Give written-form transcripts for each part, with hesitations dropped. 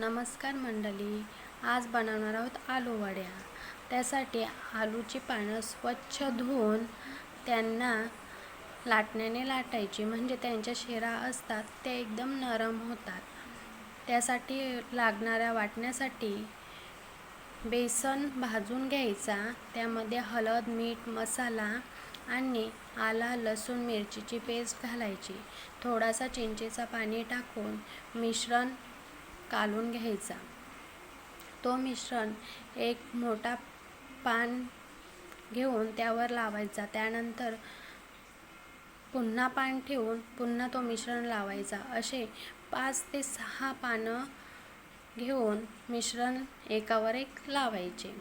नमस्कार मंडळी, आज बनवणार आहोत आलू वड्या। त्यासाठी आलूची पानं स्वच्छ धुवून त्यांना लाटण्याने लाटायची, म्हणजे त्यांच्या शिरा असतात ते एकदम नरम होतात। त्यासाठी लागणाऱ्या वाटण्यासाठी बेसन भाजून घ्यायचा, त्यामध्ये हळद, मीठ, मसाला आणि आला, लसूण, मिरचीची पेस्ट घालायची। थोडासा चिंचेचा पाणी टाकून मिश्रण कालून घ्यायचा। तो मिश्रण एक मोठा पान घेऊन त्यावर लावायचा। त्यानंतर पुन्हा पान ठेवून पुन्हा तो मिश्रण लावायचा। असे 5 ते 6 पानं घेऊन मिश्रण एकावर एक लावायचे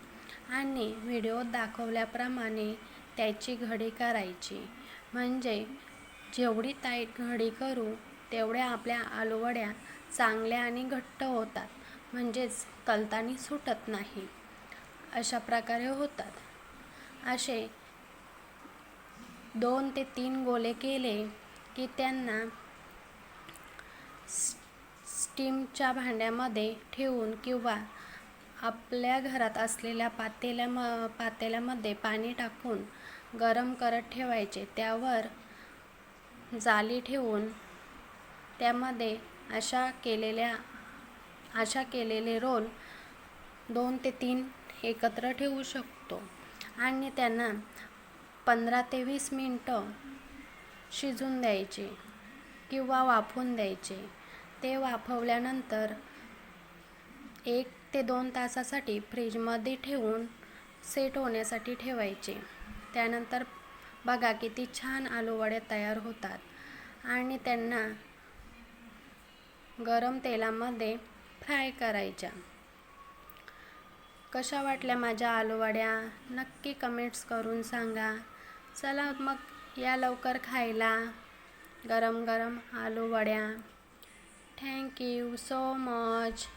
आणि व्हिडिओत दाखवल्याप्रमाणे त्याची घडी करायची। म्हणजे जेवढी टाईट घडी करू तेवढ्या आपल्या आलूवड्या चांगल्या आणि घट्ट होतात, म्हणजेच तळताना सुटत नाही। अशा प्रकारे होतात। असे 2 ते 3 गोले केले की त्यांना स्टीमच्या भांड्यामध्ये ठेवून किंवा आपल्या घरात असलेल्या पातेल्यामध्ये पाणी टाकून गरम करत ठेवायचे। त्यावर जाळी ठेवून त्यामध्ये अशा केलेले रोल 2 ते 3 एकत्र ठेवू शकतो आणि त्यांना 15 ते 20 मिनिटं शिजून द्यायचे किंवा वाफवून द्यायचे। ते वाफवल्यानंतर 1 ते 2 तासासाठी फ्रीजमध्ये ठेवून सेट होण्यासाठी ठेवायचे। त्यानंतर बघा किती छान आलूवड्या तयार होतात आणि त्यांना गरम तेलामध्ये फ्राय करायच्या। कशा वाटल्या माझ्या आलूवड्या नक्की कमेंट्स करून सांगा। चला मग या लवकर खायला गरम गरम आलूवड्या। Thank you so much.